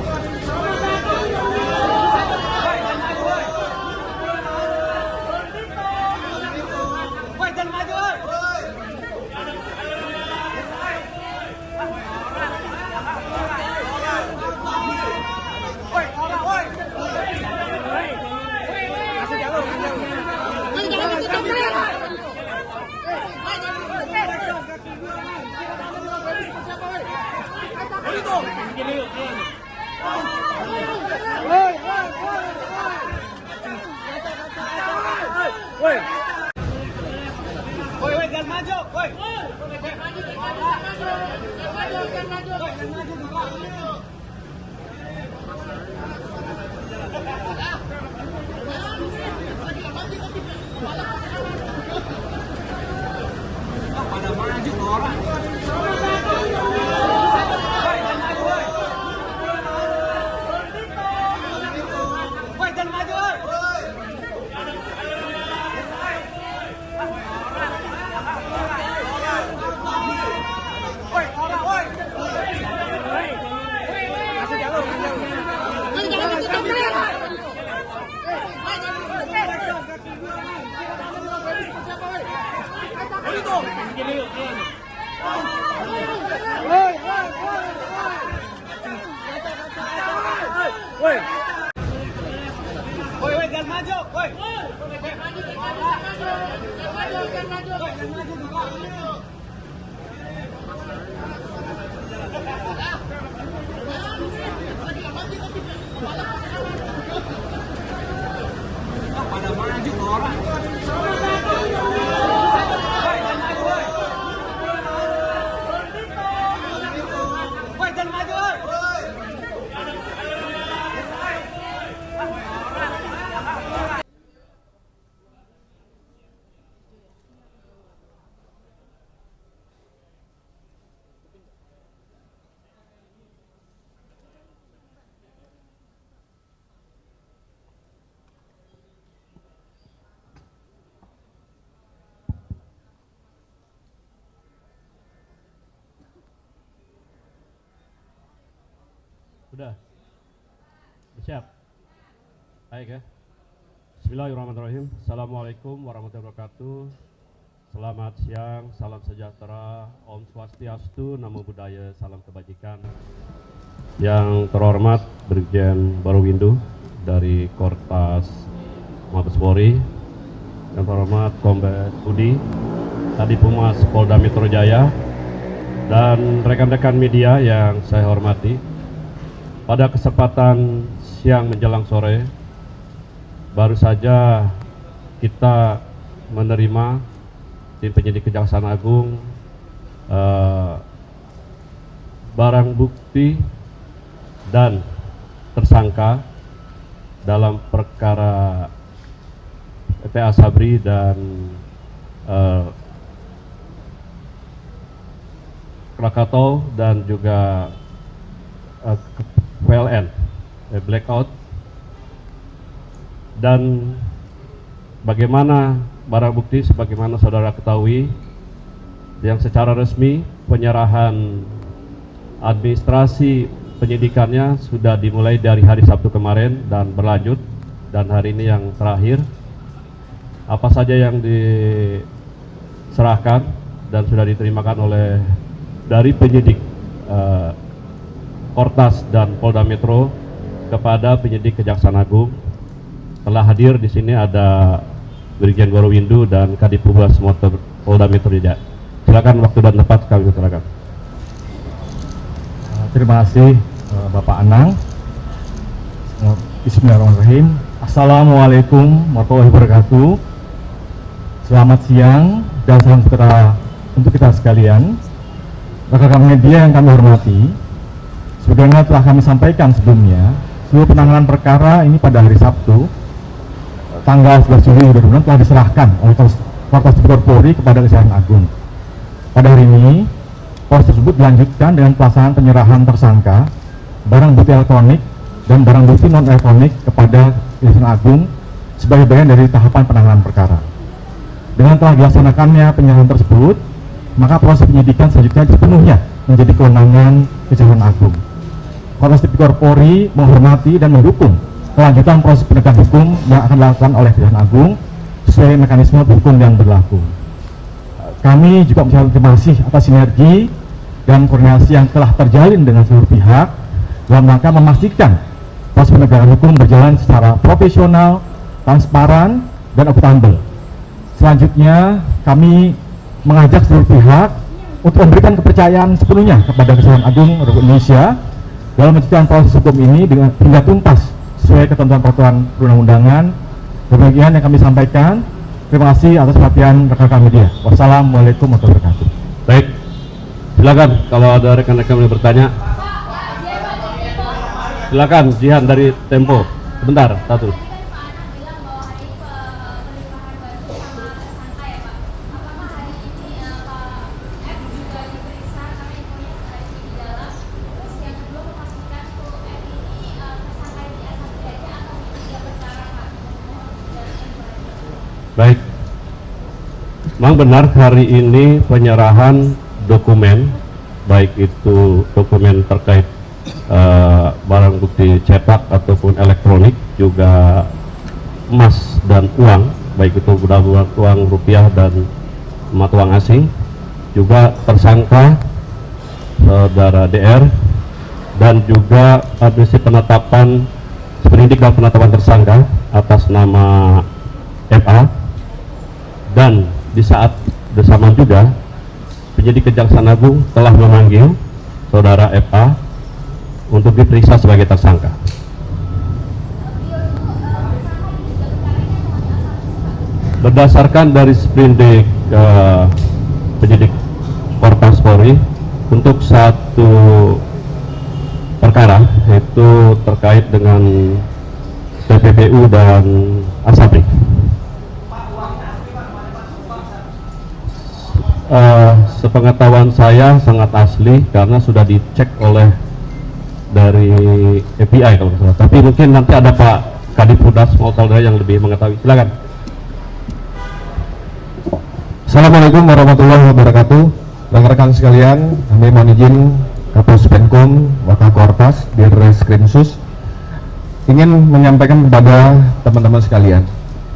S6: Sudah? Siap? Baik ya. Bismillahirrahmanirrahim. Assalamualaikum warahmatullahi wabarakatuh. Selamat siang, salam sejahtera, Om Swastiastu, Namo Buddhaya, salam kebajikan. Yang terhormat Brigjen Barowindu dari Korpas Mabes Polri, yang terhormat Kombes Budi, Kadipumas Polda Metro Jaya, dan rekan-rekan media yang saya hormati. Pada kesempatan siang menjelang sore, baru saja kita menerima tim penyidik Kejaksaan Agung barang bukti dan tersangka dalam perkara PA Sabri dan Krakatau dan juga PLN, blackout, dan bagaimana barang bukti sebagaimana saudara ketahui yang secara resmi penyerahan administrasi penyidikannya sudah dimulai dari hari Sabtu kemarin dan berlanjut, dan hari ini yang terakhir. Apa saja yang diserahkan dan sudah diterimakan oleh dari penyidik Kortas dan Polda Metro kepada penyidik Kejaksaan Agung. Telah hadir di sini ada Brigjen Barowindu dan Kadipumas Polda Metro Jaya. Silakan, waktu dan tempat kami silakan.
S7: Terima kasih Bapak Anang. Bismillahirrahmanirrahim. Assalamualaikum warahmatullahi wabarakatuh. Selamat siang dan salam sejahtera untuk kita sekalian. Rekan-rekan media yang kami hormati, sebagaimana telah kami sampaikan sebelumnya, seluruh penanganan perkara ini pada hari Sabtu, tanggal 11 Juli 2006 telah diserahkan oleh Korpas Tipikor Polri kepada Kejaksaan Agung. Pada hari ini, proses tersebut dilanjutkan dengan pelaksanaan penyerahan tersangka, barang bukti elektronik, dan barang bukti non-elektronik kepada Kejaksaan Agung sebagai bagian dari tahapan penanganan perkara. Dengan telah dilaksanakannya penyerahan tersebut, maka proses penyidikan selanjutnya sepenuhnya menjadi kewenangan Kejaksaan Agung. Korpas Tipikor Polri menghormati dan mendukung kelanjutan proses penegakan hukum yang akan dilakukan oleh Kejaksaan Agung sesuai mekanisme hukum yang berlaku. Kami juga mengucapkan terima kasih atas sinergi dan koordinasi yang telah terjalin dengan seluruh pihak dalam rangka memastikan proses penegakan hukum berjalan secara profesional, transparan, dan akuntabel. Selanjutnya, kami mengajak seluruh pihak untuk memberikan kepercayaan sepenuhnya kepada Kejaksaan Agung Republik Indonesia dalam melanjutkan proses hukum ini dengan hingga tuntas sesuai ketentuan peraturan perundang-undangan. Demikian yang kami sampaikan. Terima kasih atas perhatian rekan-rekan media. Wassalamualaikum warahmatullahi wabarakatuh.
S6: Baik, silakan kalau ada rekan-rekan yang bertanya. Silakan, Jihan dari Tempo. Sebentar, satu. Baik, memang benar hari ini penyerahan dokumen, baik itu dokumen terkait barang bukti cetak ataupun elektronik, juga emas dan uang, baik itu uang rupiah dan mata uang asing, juga tersangka saudara DR, dan juga administrasi penetapan sprindik dan penetapan tersangka atas nama FA, dan di saat bersamaan juga penyidik Kejaksaan Agung telah memanggil saudara FA untuk diperiksa sebagai tersangka. Berdasarkan dari sprindik penyidik Korpas Polri untuk satu perkara, yaitu terkait dengan TPPU dan Asabri. Sepengetahuan saya sangat asli karena sudah dicek oleh dari API kalau salah. Tapi mungkin nanti ada Pak Kadifudas Saudara yang lebih mengetahui. Silakan.
S7: Assalamualaikum warahmatullahi wabarakatuh. Rekan-rekan sekalian, kami mohon izin Kapolres Penkum, Wakakorpas, Dirreskrimsus ingin menyampaikan kepada teman-teman sekalian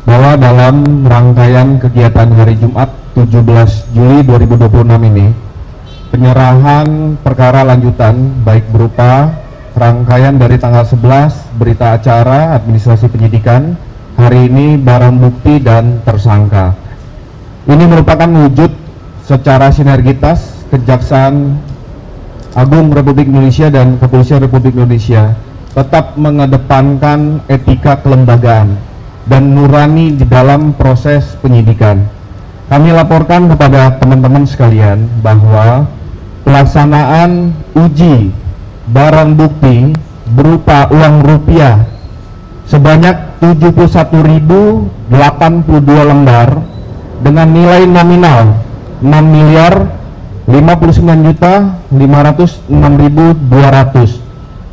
S7: bahwa dalam rangkaian kegiatan hari Jumat 17 Juli 2026 ini, penyerahan perkara lanjutan baik berupa rangkaian dari tanggal 11 berita acara administrasi penyidikan, hari ini barang bukti dan tersangka. Ini merupakan wujud secara sinergitas Kejaksaan Agung Republik Indonesia dan Kepolisian Republik Indonesia tetap mengedepankan etika kelembagaan dan nurani di dalam proses penyidikan. Kami laporkan kepada teman-teman sekalian bahwa pelaksanaan uji barang bukti berupa uang rupiah sebanyak 71.082 lembar dengan nilai nominal 6.059.506.200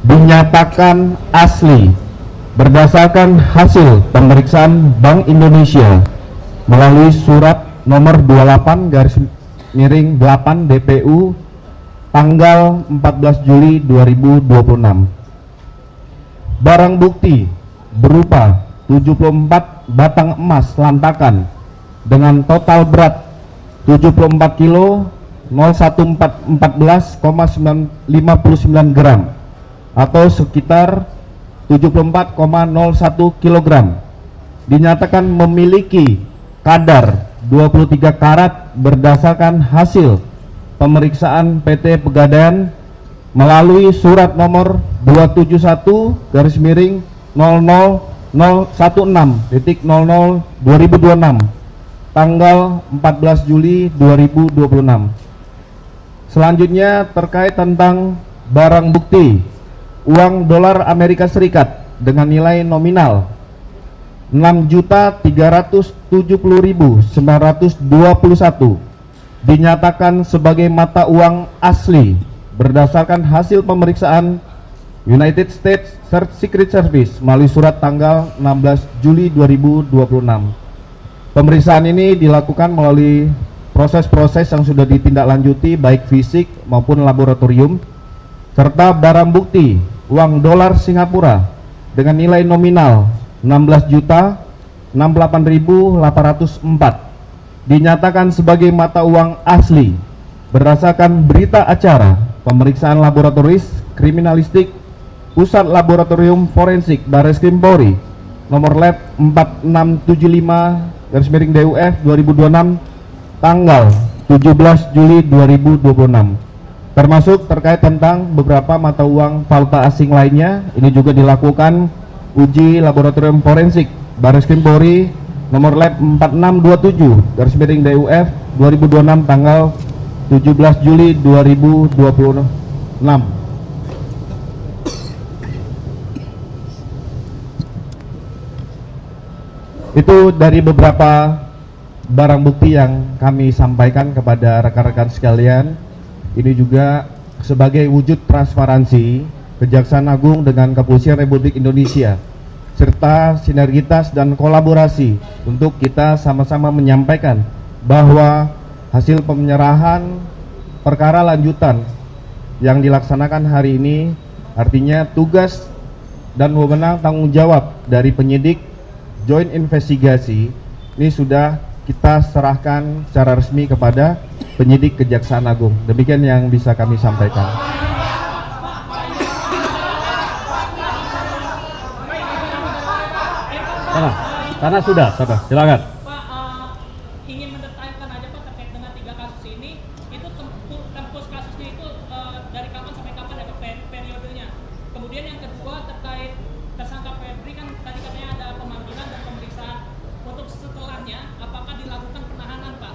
S7: dinyatakan asli berdasarkan hasil pemeriksaan Bank Indonesia melalui surat nomor 28/8 DPU tanggal 14 Juli 2026. Barang bukti berupa 74 batang emas lantakan dengan total berat 74 kilo 01459 gram atau sekitar 74,01 kg dinyatakan memiliki kadar 23 karat berdasarkan hasil pemeriksaan PT Pegadaian melalui surat nomor 271/0016.00/2026 tanggal 14 Juli 2026. Selanjutnya terkait tentang barang bukti uang dolar Amerika Serikat dengan nilai nominal 6.370.921 dinyatakan sebagai mata uang asli berdasarkan hasil pemeriksaan United States Secret Service melalui surat tanggal 16 Juli 2026. Pemeriksaan ini dilakukan melalui proses-proses yang sudah ditindaklanjuti baik fisik maupun laboratorium, serta barang bukti uang dolar Singapura dengan nilai nominal 16.068.804 dinyatakan sebagai mata uang asli berdasarkan berita acara pemeriksaan laboratoris kriminalistik Pusat Laboratorium Forensik Barreskrim Polri nomor lab 4675/DUF 2026 tanggal 17 Juli 2026, termasuk terkait tentang beberapa mata uang valuta asing lainnya. Ini juga dilakukan uji laboratorium forensik Barreskrim Polri nomor lab 4627/DUF 2026 tanggal 17 Juli 2026. Itu dari beberapa barang bukti yang kami sampaikan kepada rekan-rekan sekalian. Ini juga sebagai wujud transparansi Kejaksaan Agung dengan Kepolisian Republik Indonesia serta sinergitas dan kolaborasi untuk kita sama-sama menyampaikan bahwa hasil penyerahan perkara lanjutan yang dilaksanakan hari ini artinya tugas dan wewenang tanggung jawab dari penyidik Joint Investigasi ini sudah kita serahkan secara resmi kepada penyidik Kejaksaan Agung. Demikian yang bisa kami sampaikan.
S6: Sana sudah, silakan.
S8: Pak, ingin mendetailkan aja Pak terkait dengan 3 kasus ini, itu tempus kasusnya itu dari kapan sampai kapan ya periodenya. Kemudian yang kedua terkait tersangka Febri, kan tadi katanya ada pemanggilan dan pemeriksaan. Untuk setelahnya, apakah dilakukan penahanan Pak?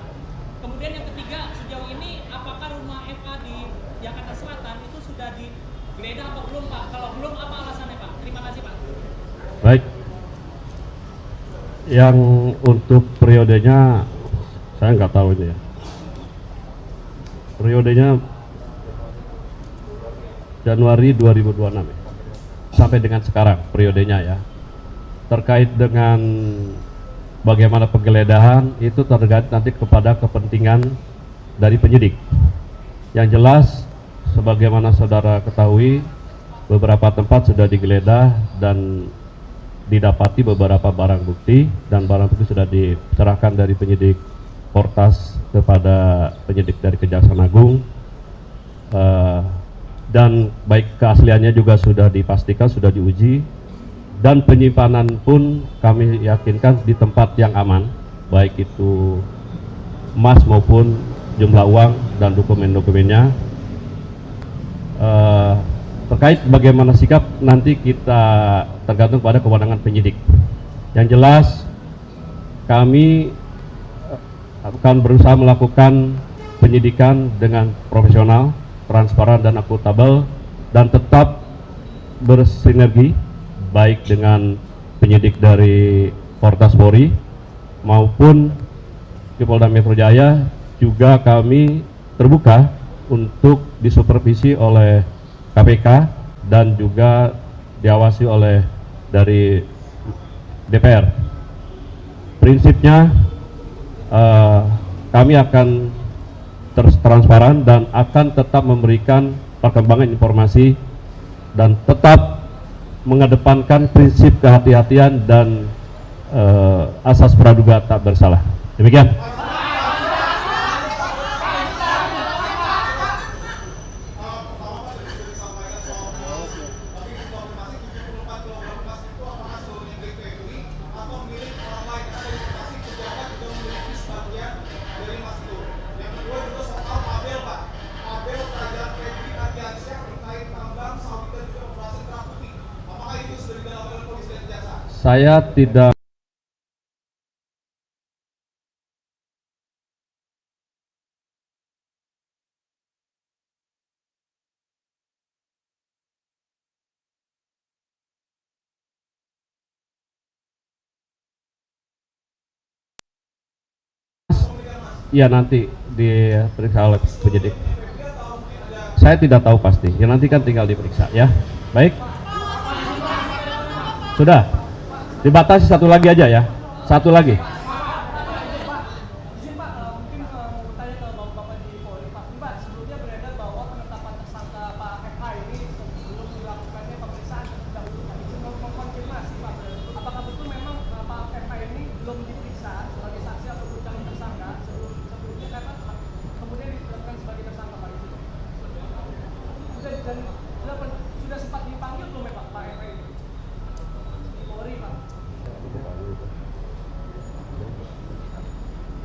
S8: Kemudian yang ketiga, sejauh ini apakah rumah FA di Jakarta Selatan itu sudah digeledah atau belum Pak? Kalau belum, apa alasannya Pak? Terima kasih Pak.
S6: Baik. Yang untuk periodenya saya nggak tahu ini ya. Periodenya Januari 2026 ya. Sampai dengan sekarang periodenya ya. Terkait dengan bagaimana penggeledahan itu tergantung nanti kepada kepentingan dari penyidik. Yang jelas sebagaimana saudara ketahui, beberapa tempat sudah digeledah dan didapati beberapa barang bukti, dan barang bukti sudah diserahkan dari penyidik Portas kepada penyidik dari Kejaksaan Agung, dan baik keasliannya juga sudah dipastikan, sudah diuji, dan penyimpanan pun kami yakinkan di tempat yang aman, baik itu emas maupun jumlah uang dan dokumen-dokumennya. Terkait bagaimana sikap nanti kita tergantung pada kewenangan penyidik. Yang jelas kami akan berusaha melakukan penyidikan dengan profesional, transparan dan akuntabel, dan tetap bersinergi baik dengan penyidik dari Portas Polri maupun di Polda Metro Jaya. Juga kami terbuka untuk disupervisi oleh KPK dan juga diawasi oleh dari DPR. Prinsipnya kami akan transparan dan akan tetap memberikan perkembangan informasi dan tetap mengedepankan prinsip kehati-hatian dan asas praduga tak bersalah. Demikian. Saya tidak ya nanti diperiksa oleh penyidik. Saya tidak tahu pasti. Ya nanti kan tinggal diperiksa ya. Baik. Sudah. Dibatasi satu lagi aja ya. Satu lagi.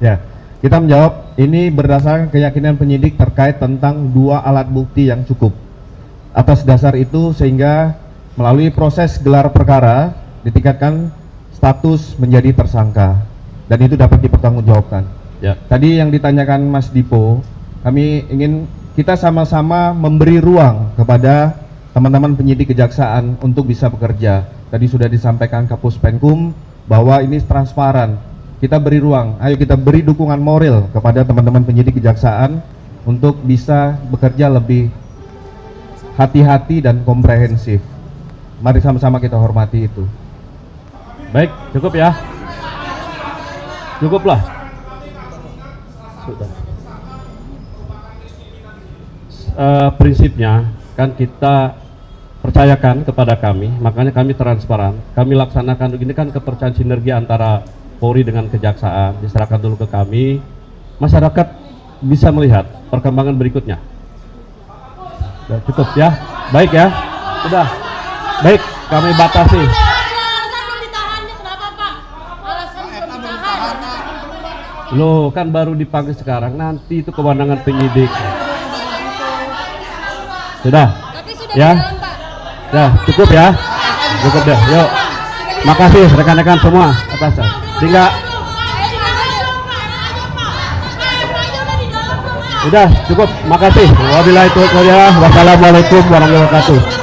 S7: Ya, kita menjawab ini berdasarkan keyakinan penyidik terkait tentang 2 alat bukti yang cukup. Atas dasar itu sehingga melalui proses gelar perkara ditingkatkan status menjadi tersangka dan itu dapat dipertanggungjawabkan. Ya. Tadi yang ditanyakan Mas Dipo, kami ingin kita sama-sama memberi ruang kepada teman-teman penyidik kejaksaan untuk bisa bekerja. Tadi sudah disampaikan Kapus Penkum bahwa ini transparan. Kita beri ruang, ayo kita beri dukungan moral kepada teman-teman penyidik kejaksaan untuk bisa bekerja lebih hati-hati dan komprehensif. Mari sama-sama kita hormati itu.
S6: Baik, cukup ya. Cukuplah. Sudah. Prinsipnya kan kita percayakan kepada kami, makanya kami transparan. Kami laksanakan ini kan kepercayaan sinergi antara Polri dengan kejaksaan, diserahkan dulu ke kami, masyarakat bisa melihat perkembangan berikutnya. Sudah cukup ya, baik ya, sudah, baik kami batasi. Loh, kan baru dipanggil sekarang, nanti itu kewenangan penyidik. Sudah? Ya? Ya, cukup ya? Cukup deh, yuk. Makasih rekan-rekan semua atas. Tinggal. Sudah, cukup. Makasih. Wabillahi taufiq wal hidayah. Wassalamualaikum warahmatullahi wabarakatuh.